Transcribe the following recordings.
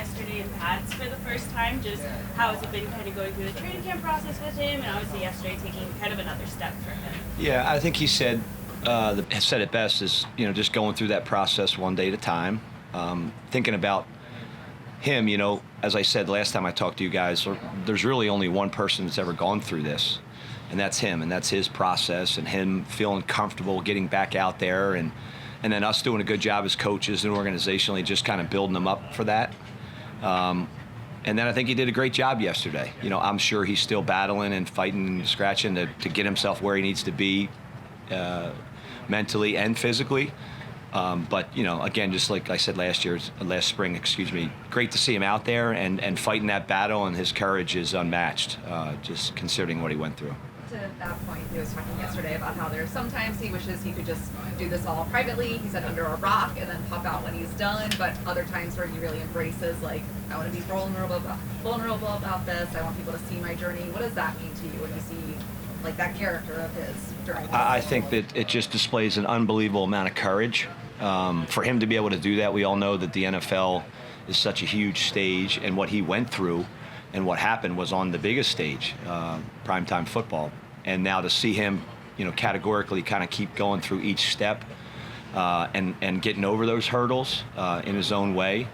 yesterday in pads for the first time. Just how has it been kind of going through the training camp process with him, and obviously yesterday taking kind of another step for him? Yeah, I think he said it best, is just going through that process one day at a time. Thinking about him, as I said last time I talked to you guys, there's really only one person that's ever gone through this, and that's him, and that's his process, and him feeling comfortable getting back out there, and then us doing a good job as coaches and organizationally just kind of building them up for that. And then I think he did a great job yesterday. I'm sure he's still battling and fighting and scratching to get himself where he needs to be mentally and physically. But, again, just like I said last spring, great to see him out there and fighting that battle, and his courage is unmatched, just considering what he went through. To that point, he was talking yesterday about how there's sometimes he wishes he could just do this all privately. He said under a rock and then pop out when he's done, but other times where he really embraces, like, I want to be vulnerable about this. I want people to see my journey. What does that mean to you when you see, like, that character of his during this? I think that it just displays an unbelievable amount of courage. For him to be able to do that, we all know that the NFL is such a huge stage, and what he went through and what happened was on the biggest stage, primetime football. And now to see him, categorically kind of keep going through each step and getting over those hurdles in his own way,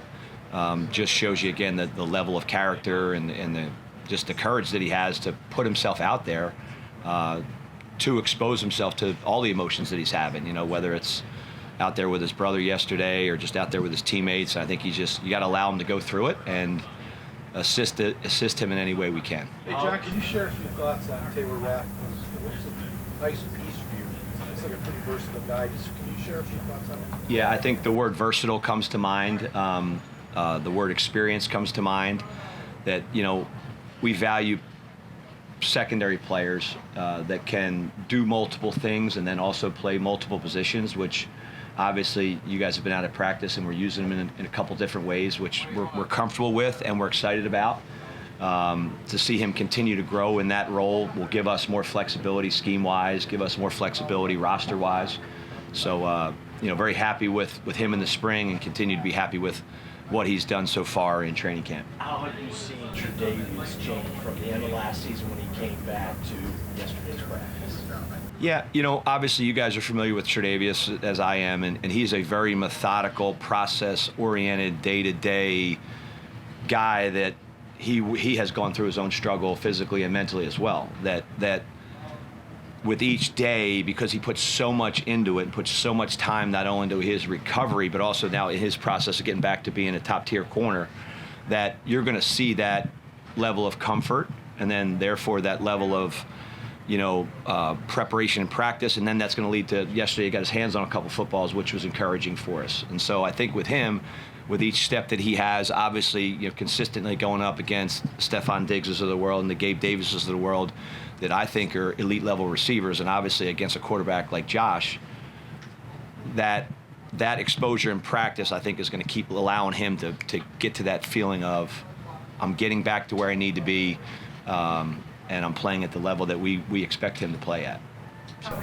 just shows you again the level of character and just the courage that he has to put himself out there to expose himself to all the emotions that he's having. Whether it's out there with his brother yesterday or just out there with his teammates. I think you got to allow him to go through it and assist him in any way we can. Hey, John, can you share a few thoughts on Taylor Rapp? It was a nice piece for you. It's like a pretty versatile guy. Can you share a few thoughts on him? Yeah, I think the word versatile comes to mind. The word experience comes to mind. That, we value secondary players that can do multiple things and then also play multiple positions, which obviously you guys have been out of practice and we're using them in a couple different ways, which we're comfortable with and we're excited about. To see him continue to grow in that role will give us more flexibility scheme-wise, give us more flexibility roster-wise. So, very happy with him in the spring and continue to be happy with what he's done so far in training camp. How have you seen Tre'Davious change from the end of last season when he came back to yesterday's practice? Yeah, obviously you guys are familiar with Tre'Davious as I am, and he's a very methodical, process-oriented, day-to-day guy that he has gone through his own struggle physically and mentally as well. That with each day, because he puts so much into it and puts so much time not only into his recovery, but also now in his process of getting back to being a top-tier corner, that you're going to see that level of comfort and then therefore that level of preparation and practice, and then that's going to lead to yesterday he got his hands on a couple footballs, which was encouraging for us. And so I think with him, with each step that he has, obviously consistently going up against Stephon Diggses of the world and the Gabe Davises of the world that I think are elite level receivers, and obviously against a quarterback like Josh, that exposure in practice I think is going to keep allowing him to get to that feeling of I'm getting back to where I need to be, and I'm playing at the level that we expect him to play at. So.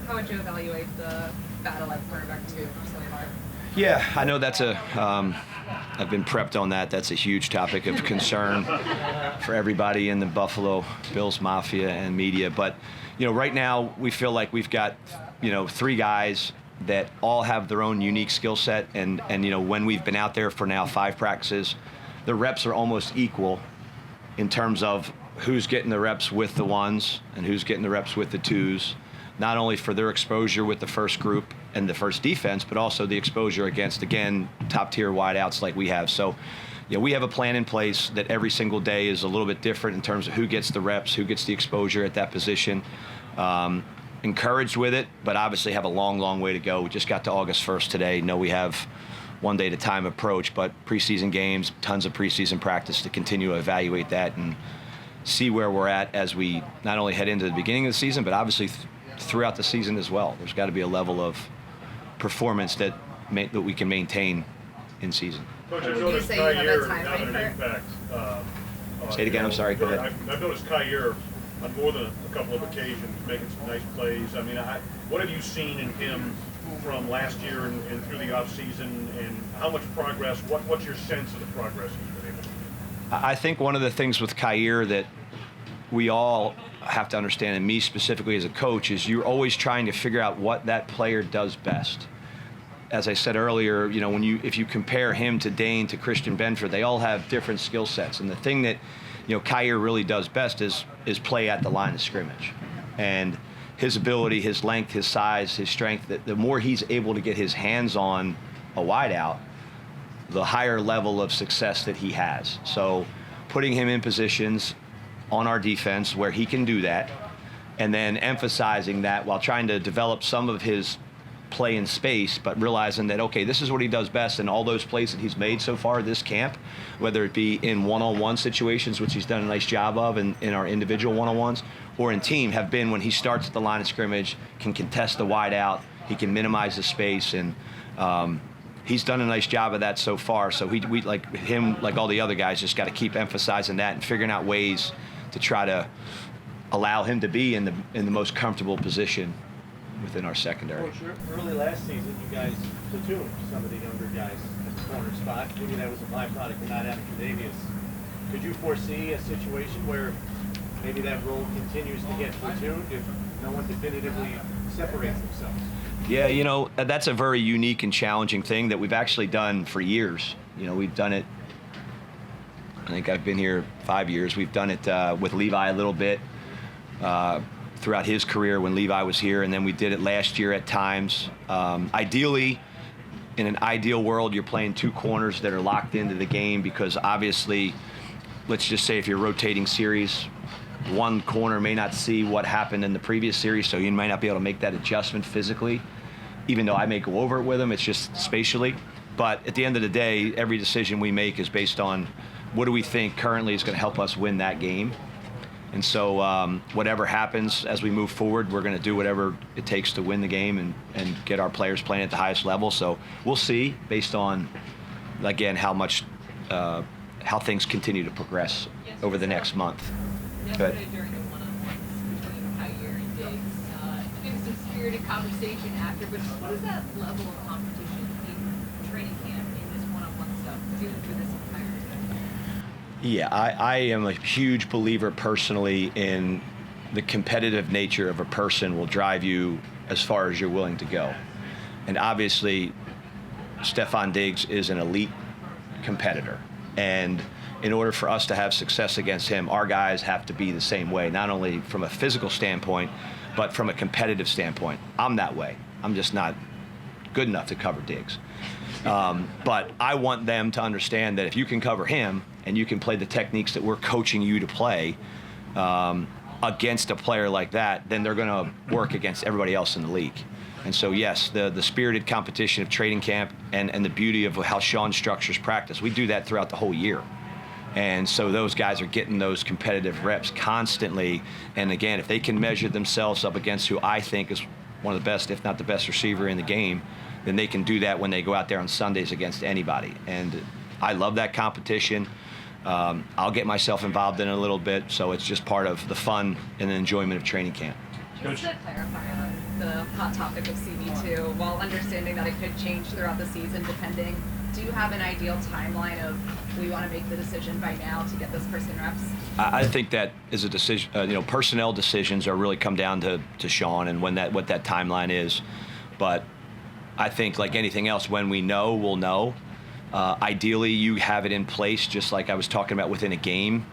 How would you evaluate the battle at cornerback 2 so far? Yeah, I know that's I've been prepped on that. That's a huge topic of concern for everybody in the Buffalo Bills Mafia and media. But, right now we feel like we've got, 3 guys that all have their own unique skill set. And when we've been out there for now 5 practices, the reps are almost equal in terms of who's getting the reps with the ones and who's getting the reps with the twos, not only for their exposure with the first group and the first defense, but also the exposure against, again, top-tier wideouts like we have. So, we have a plan in place that every single day is a little bit different in terms of who gets the reps, who gets the exposure at that position. Encouraged with it, but obviously have a long, long way to go. We just got to August 1st today. Know we have one day at a time approach, but preseason games, tons of preseason practice to continue to evaluate that and see where we're at as we not only head into the beginning of the season, but obviously throughout the season as well. There's got to be a level of performance that we can maintain in season. Coach, I've noticed Kaiir having an impact. Say it again, I'm sorry, go ahead. I've noticed Kaiir on more than a couple of occasions making some nice plays. I mean, what have you seen in him from last year and through the offseason, and how much progress, what's your sense of the progress he's been able to make? I think one of the things with Kaiir that we all have to understand, and me specifically as a coach, is you're always trying to figure out what that player does best. As I said earlier, you know, if you compare him to Dane, to Christian Benford, they all have different skill sets. And the thing that, you know, Kaiir really does best is play at the line of scrimmage. And his ability, his length, his size, his strength, the more he's able to get his hands on a wideout, the higher level of success that he has. So putting him in positions on our defense where he can do that, and then emphasizing that while trying to develop some of his play in space, but realizing that, okay, this is what he does best, and all those plays that he's made so far this camp, whether it be in one-on-one situations, which he's done a nice job of in our individual one-on-ones, or in team, have been when he starts at the line of scrimmage, can contest the wide out, he can minimize the space, and he's done a nice job of that so far. So we like him, like all the other guys, just got to keep emphasizing that and figuring out ways to try to allow him to be in the most comfortable position within our secondary. Coach, early last season, you guys platooned some of the younger guys at the corner spot. Maybe that was a byproduct of not having Tre'Davious. Could you foresee a situation where maybe that role continues to get platooned if no one definitively separates themselves? Yeah, you know, that's a very unique and challenging thing that we've actually done for years. You know, we've done it, I think I've been here 5 years. We've done it with Levi a little bit throughout his career when Levi was here, and then we did it last year at times. Ideally, in an ideal world, you're playing two corners that are locked into the game, because obviously, let's just say if you're rotating series, one corner may not see what happened in the previous series, so you might not be able to make that adjustment physically, even though I may go over it with them. It's just spatially. But at the end of the day, every decision we make is based on what do we think currently is going to help us win that game. And so whatever happens as we move forward, we're going to do whatever it takes to win the game and get our players playing at the highest level. So we'll see based on, again, how things continue to progress over the next month. Yesterday during the one-on-ones between Kaiir and Diggs, there was some spirited conversation after, but what is that level of competition in training camp in this one-on-one stuff, doing for this entire time? Yeah, I am a huge believer personally in the competitive nature of a person will drive you as far as you're willing to go. And obviously, Stefon Diggs is an elite competitor. And in order for us to have success against him, our guys have to be the same way, not only from a physical standpoint, but from a competitive standpoint. I'm that way. I'm just not good enough to cover Diggs. But I want them to understand that if you can cover him and you can play the techniques that we're coaching you to play against a player like that, then they're going to work against everybody else in the league. And so, yes, the spirited competition of training camp and the beauty of how Sean structures practice, we do that throughout the whole year. And so those guys are getting those competitive reps constantly. And again, if they can measure themselves up against who I think is one of the best, if not the best receiver in the game, then they can do that when they go out there on Sundays against anybody. And I love that competition. I'll get myself involved in it a little bit, so it's just part of the fun and the enjoyment of training camp. Just to clarify on the hot topic of CB2, while understanding that it could change throughout the season depending, do you have an ideal timeline of we want to make the decision by now to get this person reps? I think that is a decision, personnel decisions are really come down to Sean and what that timeline is. But I think like anything else, when we know, we'll know. Ideally, you have it in place, just like I was talking about within a game.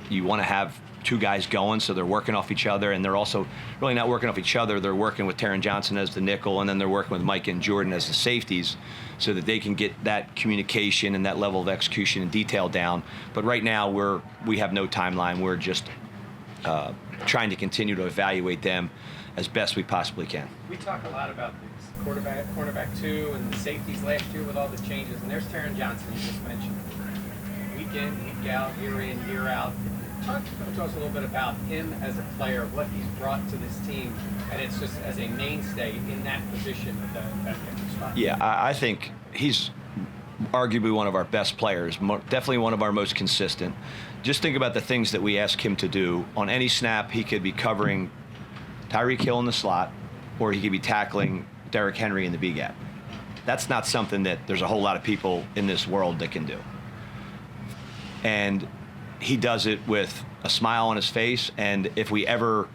You want to have two guys going so they're working off each other, and they're also really not working off each other. They're working with Taron Johnson as the nickel, and then they're working with Micah and Jordan as the safeties so that they can get that communication and that level of execution and detail down. But right now, we have no timeline. We're just trying to continue to evaluate them as best we possibly can. We talk a lot about the cornerback 2 and the safeties last year with all the changes, and there's Taron Johnson you just mentioned. Week in, week out, year in, year out. Talk to us a little bit about him as a player, what he's brought to this team, and it's just as a mainstay in that position of that spot. Yeah, I think he's arguably one of our best players, definitely one of our most consistent. Just think about the things that we ask him to do. On any snap, he could be covering Tyreek Hill in the slot, or he could be tackling Derrick Henry in the B gap. That's not something that there's a whole lot of people in this world that can do. And he does it with a smile on his face, and if we ever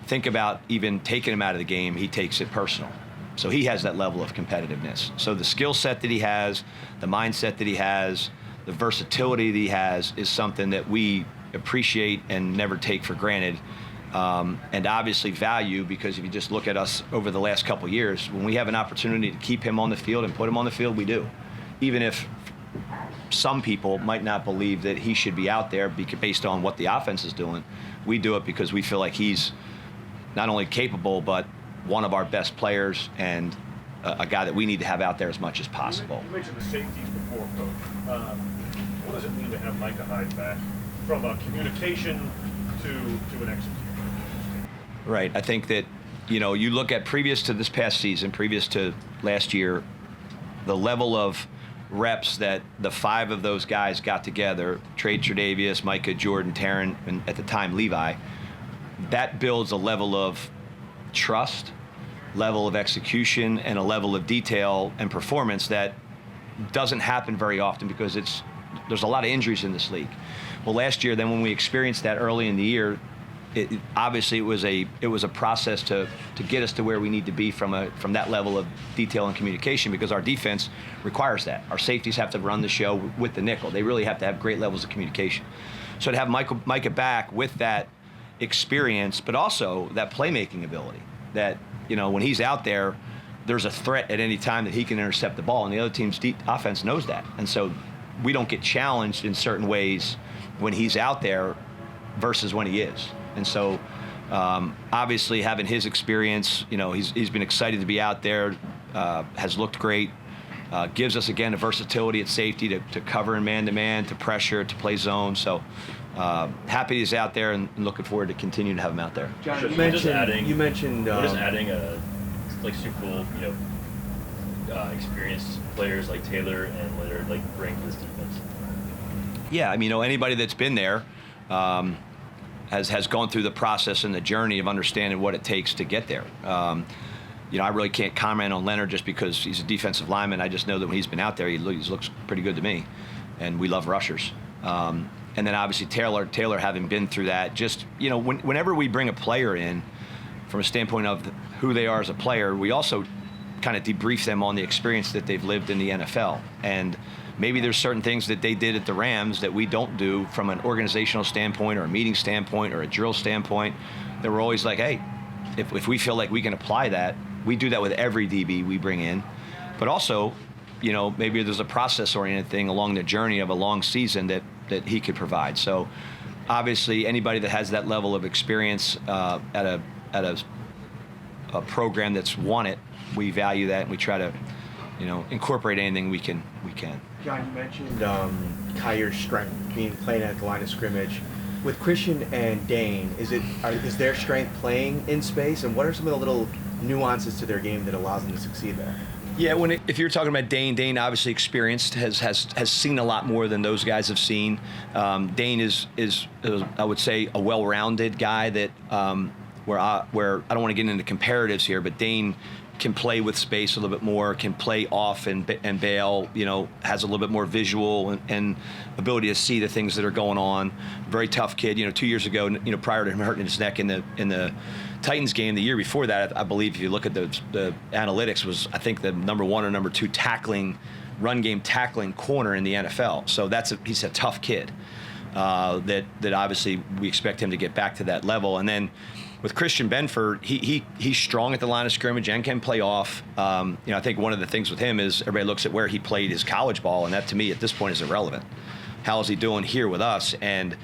think about even taking him out of the game, he takes it personal. So he has that level of competitiveness. So the skill set that he has, the mindset that he has, the versatility that he has is something that we appreciate and never take for granted, and obviously value, because if you just look at us over the last couple of years, when we have an opportunity to keep him on the field and put him on the field, we do. Even if some people might not believe that he should be out there based on what the offense is doing, we do it because we feel like he's not only capable, but one of our best players and a guy that we need to have out there as much as possible. You mentioned the safeties before, Coach. What does it mean to have Micah Hyde back from a communication to an execution? Right. I think that, you look at previous to this past season, previous to last year, the level of reps that the 5 of those guys got together, Tre'Davious, Micah, Jordan, Taron, and at the time Levi, that builds a level of trust, level of execution, and a level of detail and performance that doesn't happen very often because there's a lot of injuries in this league. Well, last year, then when we experienced that early in the year, obviously it was a process to get us to where we need to be from that level of detail and communication, because our defense requires that. Our safeties have to run the show with the nickel. They really have to have great levels of communication. So to have Micah back with that experience, but also that playmaking ability, that when he's out there, there's a threat at any time that he can intercept the ball, and the other team's offense knows that. And so we don't get challenged in certain ways when he's out there versus when he is. And so obviously having his experience, he's been excited to be out there, has looked great, gives us, again, a versatility at safety to cover in man-to-man, to pressure, to play zone. So happy he's out there and looking forward to continuing to have him out there. John, you mentioned what does adding super cool, experienced players like Taylor and Leonard bring to this defense? Yeah, anybody that's been there has gone through the process and the journey of understanding what it takes to get there. I really can't comment on Leonard just because he's a defensive lineman. I just know that when he's been out there, he looks pretty good to me, and we love rushers. And then obviously Taylor having been through that, just, whenever we bring a player in from a standpoint of who they are as a player, we also kind of debrief them on the experience that they've lived in the NFL. And maybe there's certain things that they did at the Rams that we don't do from an organizational standpoint or a meeting standpoint or a drill standpoint, that we're always like, hey, if we feel like we can apply that, we do that with every DB we bring in. But also, maybe there's a process-oriented thing along the journey of a long season that he could provide. So obviously anybody that has that level of experience at a program that's won it, we value that, and we try to incorporate anything we can. John, you mentioned Kair's strength being playing at the line of scrimmage. With Christian and Dane, is their strength playing in space, and what are some of the little nuances to their game that allows them to succeed there? Yeah, if you're talking about Dane obviously experienced, has seen a lot more than those guys have seen. Dane is I would say a well-rounded guy that where I don't want to get into comparatives here, but Dane can play with space a little bit more, can play off and bail, has a little bit more visual and ability to see the things that are going on. Very tough kid. 2 years ago, prior to him hurting his neck in the Titans game, the year before that, I believe if you look at the analytics, was I think the number 1 or number 2 run game tackling corner in the NFL. So he's a tough kid. That obviously we expect him to get back to that level. And then with Christian Benford, he's strong at the line of scrimmage and can play off. I think one of the things with him is everybody looks at where he played his college ball, and that to me at this point is irrelevant. How is he doing here with us? And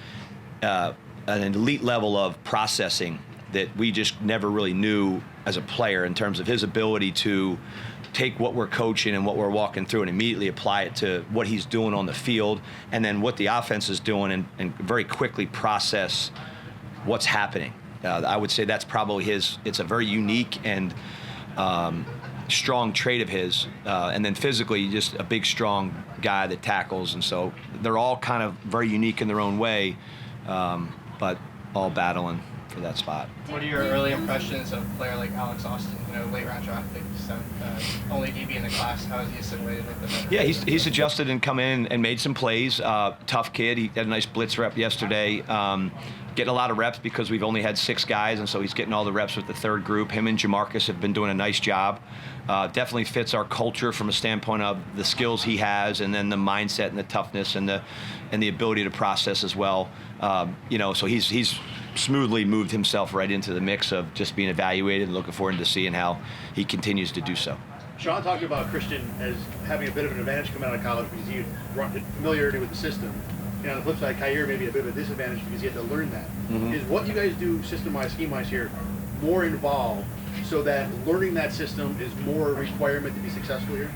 an elite level of processing that we just never really knew as a player in terms of his ability to take what we're coaching and what we're walking through and immediately apply it to what he's doing on the field, and then what the offense is doing, and very quickly process what's happening. I would say that's probably it's a very unique and strong trait of his. And then physically, just a big, strong guy that tackles. And so they're all kind of very unique in their own way, but all battling for that spot. What are your early impressions of a player like Alex Austin? Late round draft pick, only DB in the class. How has he assimilated with the veterans? Yeah, he's adjusted and come in and made some plays. Tough kid. He had a nice blitz rep yesterday. Getting a lot of reps because we've only had 6 guys, and so he's getting all the reps with the third group. Him and Jamarcus have been doing a nice job. Definitely fits our culture from a standpoint of the skills he has, and then the mindset and the toughness and the ability to process as well. So he's smoothly moved himself right into the mix of just being evaluated, and looking forward to seeing how he continues to do so. Sean talked about Christian as having a bit of an advantage coming out of college because he had familiarity with the system. And on the flip side, Kaiir may be a bit of a disadvantage because he had to learn that. Mm-hmm. Is what you guys do system-wise, scheme-wise here more involved so that learning that system is more a requirement to be successful here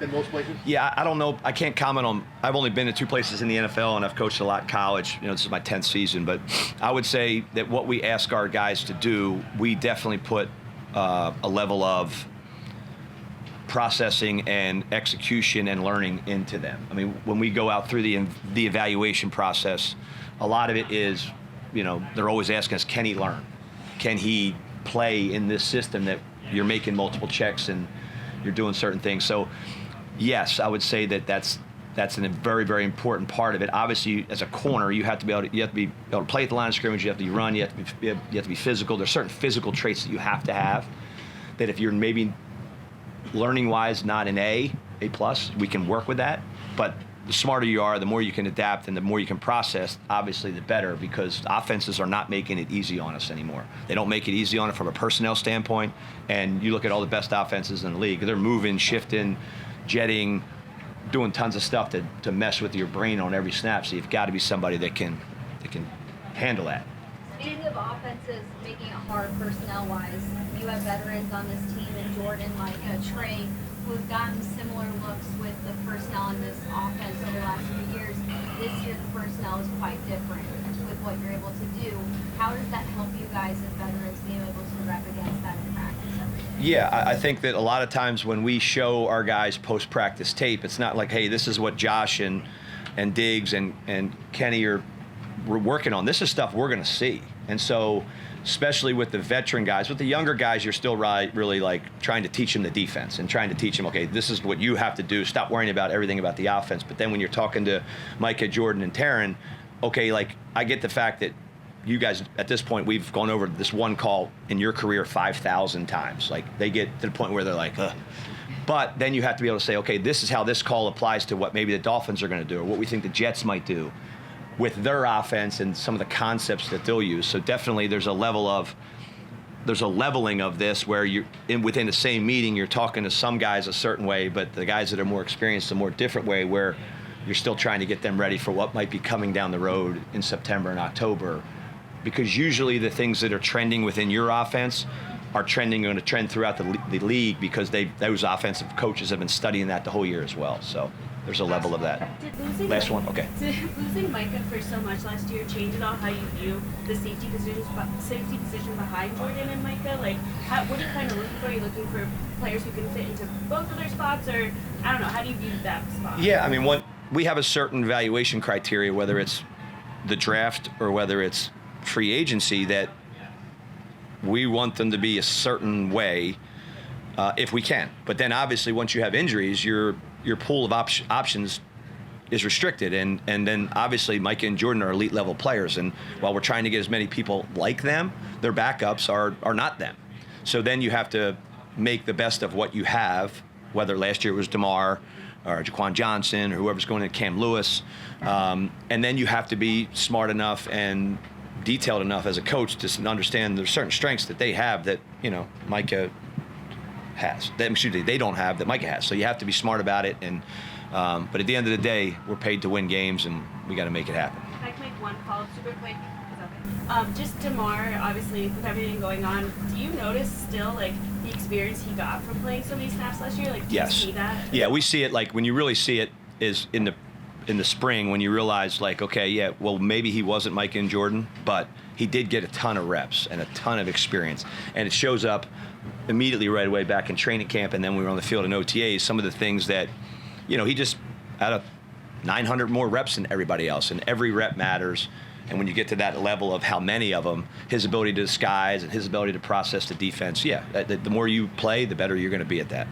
than most places? Yeah, I don't know. I can't comment on. I've only been to 2 places in the NFL, and I've coached a lot in college. This is my 10th season, but I would say that what we ask our guys to do, we definitely put a level of processing and execution and learning into them. I mean, when we go out through the evaluation process, a lot of it is, they're always asking us, can he learn? Can he play in this system that you're making multiple checks and you're doing certain things? So, yes, I would say that's a very, very important part of it. Obviously, as a corner, you have to be able to play at the line of scrimmage. You have to run. You have to be physical. There's certain physical traits that you have to have. That if you're maybe learning-wise not an A+, we can work with that. But the smarter you are, the more you can adapt and the more you can process, obviously the better, because offenses are not making it easy on us anymore. They don't make it easy on it from a personnel standpoint. And you look at all the best offenses in the league, they're moving, shifting, jetting, doing tons of stuff to mess with your brain on every snap. So you've got to be somebody that can handle that. Speaking of offenses making it hard personnel-wise, you have veterans on this team in Jordan, Micah, Trey, who have gotten similar looks with the personnel in this offense over the last few years. This year, the personnel is quite different with what you're able to do. How does that help you guys as veterans being able to rep against that in practice every day? Yeah, I think that a lot of times when we show our guys post-practice tape, it's not like, hey, this is what Josh and Diggs and Kenny are working on. This is stuff we're going to see. And so, especially with the veteran guys, with the younger guys, you're still really like trying to teach them the defense and trying to teach them, okay, this is what you have to do. Stop worrying about everything about the offense. But then when you're talking to Micah, Jordan, and Taron, okay, like I get the fact that you guys, at this point, we've gone over this one call in your career 5,000 times. Like they get to the point where they're like, ugh. But then you have to be able to say, okay, this is how this call applies to what maybe the Dolphins are going to do or what we think the Jets might do with their offense and some of the concepts that they'll use. So definitely there's a leveling of this where you're within the same meeting, you're talking to some guys a certain way, but the guys that are more experienced a more different way, where you're still trying to get them ready for what might be coming down the road in September and October. Because usually the things that are trending within your offense are going to trend throughout the league, because those offensive coaches have been studying that the whole year as well. So there's a level of that. Last one, okay. Did losing Micah for so much last year change at all how you view the safety position behind Jordan and Micah? Like, what are you kind of looking for? Are you looking for players who can fit into both of their spots, or I don't know? How do you view that spot? Yeah, I mean, we have a certain evaluation criteria, whether it's the draft or whether it's free agency, that we want them to be a certain way if we can. But then obviously once you have injuries, your pool of options is restricted. And then obviously Micah and Jordan are elite level players. And while we're trying to get as many people like them, their backups are not them. So then you have to make the best of what you have, whether last year it was Damar or Taron Johnson or whoever's going to Cam Lewis. And then you have to be smart enough and detailed enough as a coach to understand there's certain strengths that they have that, Micah has. They don't have that Micah has. So you have to be smart about it. And but at the end of the day, we're paid to win games, and we got to make it happen. If I can make one follow-up super quick. Just Damar, obviously, with everything going on, do you notice still, like, the experience he got from playing so many snaps last year? Like, do you see that? Yeah, we see it. Like, when you really see it is in the spring, when you realize, like, okay, yeah, well, maybe he wasn't Micah and Jordan, but he did get a ton of reps and a ton of experience. And it shows up immediately right away back in training camp, and then we were on the field in OTAs, some of the things that, he just had 900 more reps than everybody else, and every rep matters. And when you get to that level of how many of them, his ability to disguise and his ability to process the defense, yeah, the more you play, the better you're going to be at that.